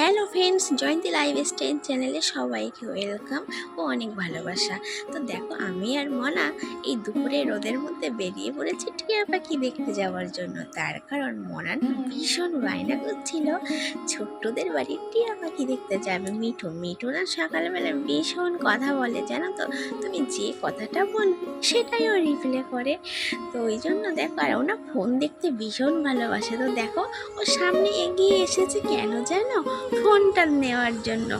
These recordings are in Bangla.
হ্যালো ফ্রেন্ডস, জয়ন্তী লাইফস্টাইল চ্যানেলে সবাইকে ওয়েলকাম ও অনেক ভালোবাসা। তো দেখো, আমি আর মনা এই দুপুরে রোদের মধ্যে বেরিয়ে পড়েছি টিয়া পাখি দেখতে যাওয়ার জন্য। তার কারণ মনা ভীষণ বায়না করছিল ছোট্টদের বাড়ির টিয়া পাখি দেখতে যাবে। মিঠু না সকালবেলা ভীষণ কথা বলে, জানো তো, তুমি যে কথাটা বলবে সেটাই ও রিপ্লে করে। তো ওই জন্য দেখো, আর ওনা ফোন দেখতে ভীষণ ভালোবাসে। তো দেখো, ও সামনে এগিয়ে এসেছে কেন জানো? ফোনটা নেওয়ার জন্য।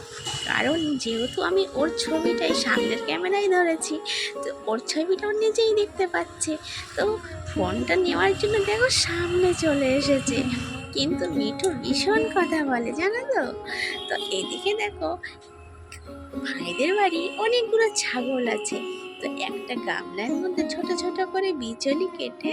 কারণ যেহেতু আমি ওর ছবিটাই সামনের ক্যামেরায় ধরেছি, তো ওর ছবিটাও নিজেই দেখতে পাচ্ছে। তো ফোনটা নেওয়ার জন্য দেখো সামনে চলে এসেছে। কিন্তু মিঠু ভীষণ কথা বলে, জানো তো। তো এদিকে দেখো, ভাইদের বাড়ি অনেকগুলো ছাগল আছে। তো একটা গামলার মধ্যে ছোট ছোট করে বিচলি কেটে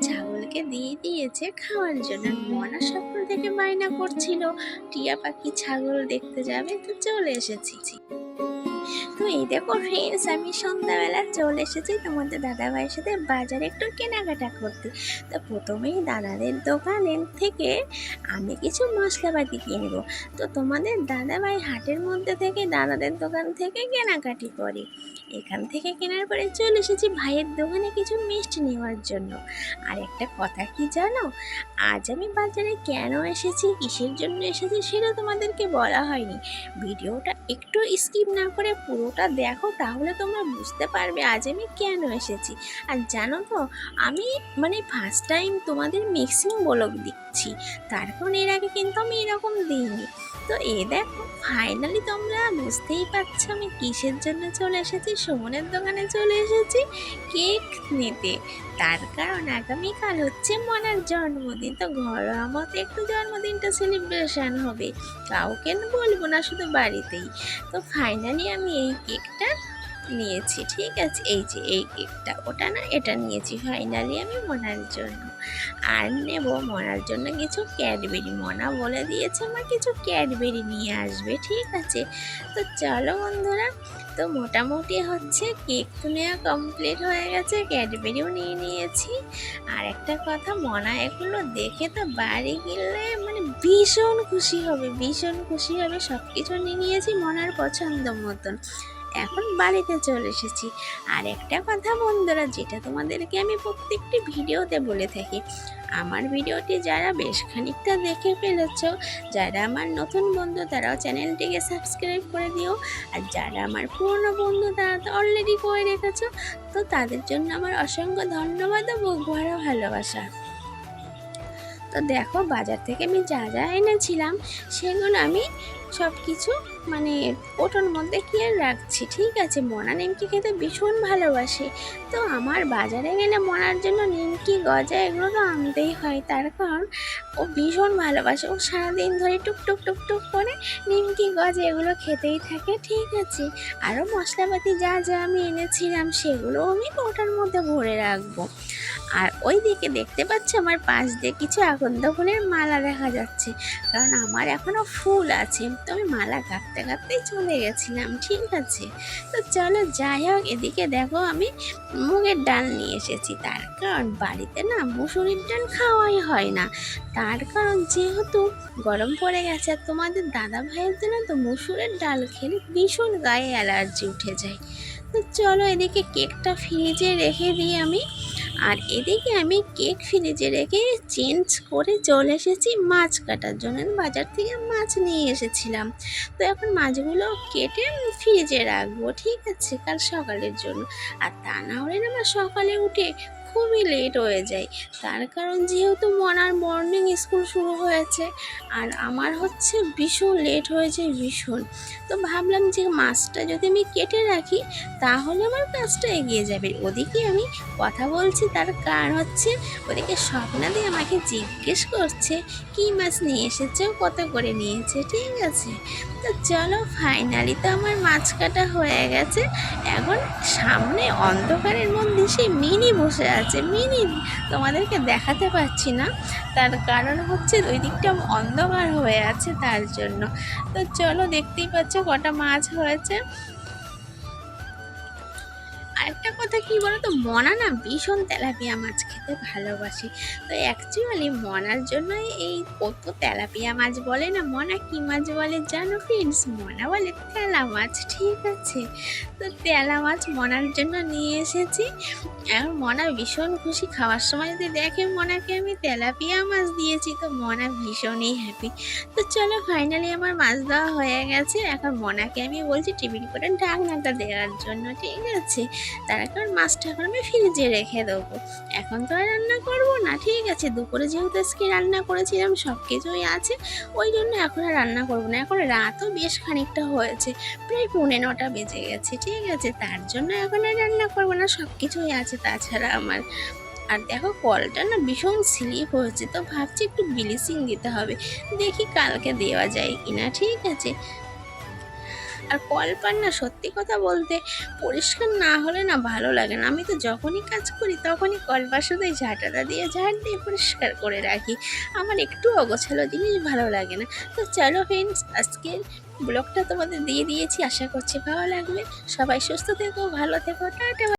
ছাগলকে দিয়ে দিয়েছে খাওয়ার জন্য। মনা সকাল থেকে বায়না করছিল টিয়া পাখি ছাগল দেখতে যাবে, তো চলে এসেছি। তো এই দেখো ফ্রেন্ডস, আমি সন্ধ্যাবেলা চলে এসেছি তোমাদের দাদাভাইয়ের সাথে বাজারে একটু কেনাকাটা করতে। তো প্রথমেই দাদাদের দোকানের থেকে আমি কিছু মশলাপাতি কিনবো। তো তোমাদের দাদাভাই হাটের মধ্যে থেকে দাদাদের দোকান থেকে কেনাকাটি করে। এখান থেকে কেনার পরে চলে এসেছি ভাইয়ের দোকানে কিছু মিষ্টি নেওয়ার জন্য। আর একটা কথা কি জানো, আজ আমি বাজারে কেন এসেছি, কিসের জন্য এসেছি সেটা তোমাদেরকে বলা হয়নি। ভিডিওটা একটু স্কিপ না করে পুরোটা দেখো, তাহলে তোমরা বুঝতে পারবে আজ আমি কেন এসেছি। আর জানো তো, আমি ফার্স্ট টাইম তোমাদের মিক্সিং ব্লগ দিচ্ছি, তার কারণ এর আগে কিন্তু আমি এরকম দিইনি। তো দেখো, ফাইনালি তোমরা বুঝতেই পারছো আমি কিসের জন্য চলে এসেছি। সুমনের দোকানে চলে এসেছি কেক নিতে। তার কারণ আগামীকাল হচ্ছে মনার জন্মদিন। তো ঘরোয়া মতো একটু জন্মদিনটা সেলিব্রেশন হবে, কাউকে বলবো না, শুধু বাড়িতেই। তো ফাইনালি আমি এই কেকটা নিয়েছি, ঠিক আছে। এই যে এই কেকটা, ওটা না, এটা নিয়েছি ফাইনালি আমি মনার জন্য। আর নেব মনার জন্য কিছু ক্যাডবেরি। মনা বলে দিয়েছে আমার কিছু ক্যাডবেরি নিয়ে আসবে, ঠিক আছে। তো চলো বন্ধুরা, তো মোটামুটি হচ্ছে কেক তো নেওয়া কমপ্লিট হয়ে গেছে, ক্যাডবেরিও নিয়ে নিয়েছি। আর একটা কথা, মনা এগুলো দেখে তো বাড়ি গেলে ভীষণ খুশি হবে, ভীষণ খুশি হবে। সব কিছু নিয়ে নিয়েছি মনার পছন্দ মতন। এখন বাড়িতে চলে এসেছি। আর একটা কথা বন্ধুরা, যেটা তোমাদেরকে আমি প্রত্যেকটি ভিডিওতে বলে থাকি, আমার ভিডিওটি যারা বেশ খানিকটা দেখে ফেলেছ, যারা আমার নতুন বন্ধু তারাও চ্যানেলটিকে সাবস্ক্রাইব করে দিও। আর যারা আমার পুরনো বন্ধু তারা তো অলরেডি করে রেখেছো, তো তাদের জন্য আমার অসংখ্য ধন্যবাদ ও বুক ভরা ভালোবাসা। তো দেখো, বাজার থেকে আমি যা যা এনেছিলাম সেগুলো আমি সব কিছু ওটার মধ্যে কিনে রাখছি, ঠিক আছে। মনা নিমকি খেতে ভীষণ ভালোবাসে। তো আমার বাজারে গেলে মনার জন্য নিমকি, গজা এগুলো তো আনতেই হয়, তার কারণ ও ভীষণ ভালোবাসে। ও সারাদিন ধরে টুকটুক টুকটুক করে নিমকি, গজা এগুলো খেতেই থাকে, ঠিক আছে। আরও মশলাপাতি যা যা আমি এনেছিলাম সেগুলো আমি ওটার মধ্যে ভরে রাখবো। আর ওই দিকে দেখতে পাচ্ছি আমার পাশ দিয়ে কিছু আকন্দ ফুলের মালা দেখা যাচ্ছে, কারণ আমার এখনও ফুল আছে। তো আমি মালা কাটতে কাটতেই চলে গেছিলাম, ঠিক আছে। তো চলো যাই হোক, এদিকে দেখো আমি মুগের ডাল নিয়ে এসেছি। তার কারণ বাড়িতে না মুসুরির ডাল খাওয়াই হয় না, তার কারণ যেহেতু গরম পড়ে গেছে। আর তোমাদের দাদা ভাইয়ের জন্য তো মুসুরের ডাল খেলে ভীষণ গায়ে অ্যালার্জি উঠে যায়। তো চলো এদিকে কেকটা ফ্রিজে রেখে দিই আমি। আর এদিকে আমি কেক ফ্রিজে রেখে চেঞ্জ করে চলে এসেছি মাছ কাটার জন্য। বাজার থেকে মাছ নিয়ে এসেছিলাম, তো এখন মাছগুলো কেটে ফ্রিজে রাখবো, ঠিক আছে, কাল সকালের জন্য। আর তা না হলে আমার সকালে উঠে খুবই লেট হয়ে যায়, তার কারণ যেহেতু মনার মর্নিং স্কুল শুরু হয়েছে আর আমার হচ্ছে ভীষণ লেট হয়েছে, ভীষণ। তো ভাবলাম যে মাছটা যদি আমি কেটে রাখি তাহলে আমার কাজটা এগিয়ে যাবে। ওদিকে আমি কথা বলছি, তার কারণ হচ্ছে ওদিকে স্বপ্নাদি আমাকে জিজ্ঞেস করছে কী মাছ নিয়ে এসেছে, কত করে নিয়েছে, ঠিক আছে। তো চলো ফাইনালি তো আমার মাছ কাটা হয়ে গেছে। এখন সামনে অন্ধকারের মধ্যে সেই মিনি বসে আছে। মিনি তোমাদেরকে দেখাতে পারছি না, তার কারণ হচ্ছে ওই দিকটা অন্ধকার হয়ে আছে, তার জন্য। তো চলো, দেখতেই পাচ্ছ কটা মাছ হয়েছে। আরেকটা কথা কি বলো তো, মনা না ভীষণ তেলাপিয়া মাছ খেতে ভালোবাসি। তো অ্যাকচুয়ালি মনার জন্য এই ও তো তেলাপিয়া মাছ বলে না, মনা কি মাছ বলে জানো ফ্রেন্ডস? মনা বলে তেলা মাছ, ঠিক আছে? তো তেলা মাছ মনার জন্য নিয়ে এসেছি। এখন মনা ভীষণ খুশি, খাওয়ার সময় যদি দেখে মনাকে আমি তেলাপিয়া মাছ দিয়েছি তো মনা ভীষণই হ্যাপি। তো চলো ফাইনালি আমার মাছ দেওয়া হয়ে গেছে। এখন মনাকে আমি বলছি টিফিন করে ঢাকনাটা দেওয়ার জন্য, ঠিক আছে? তার কারণ মাছটা এখন আমি ফ্রিজে রেখে দেবো, এখন তো আর রান্না করবো না, ঠিক আছে? দুপুরে যেহেতু আজকে রান্না করেছিলাম সব কিছুই আছে, ওই জন্য এখন আর রান্না করবো না। এখন রাতও বেশ খানিকটা হয়েছে, প্রায় 9:45 বেজে গেছে, ঠিক আছে? তার জন্য এখন আর রান্না করবো না, সব কিছুই আছে তাছাড়া আমার। আর দেখো কলটা না ভীষণ স্লিপ হয়েছে, তো ভাবছি একটু ব্লিচিং দিতে হবে, দেখি কালকে দেওয়া যায় কিনা, ঠিক আছে? আর কলপার না সত্যি কথা বলতে পরিষ্কার না হলে না ভালো লাগে না। আমি তো যখনই কাজ করি তখনই কলপার শুধু এই ঝাঁটাটা দিয়ে ঝাঁট দিয়ে পরিষ্কার করে রাখি, আমার একটু অগোছালো জিনিস ভালো লাগে না। তো চলো ফ্রেন্ডস, আজকের ব্লগটা তোমাদের দিয়ে দিয়েছি, আশা করছি ভালো লাগবে। সবাই সুস্থ থেকো, ভালো থেকো, টাটা।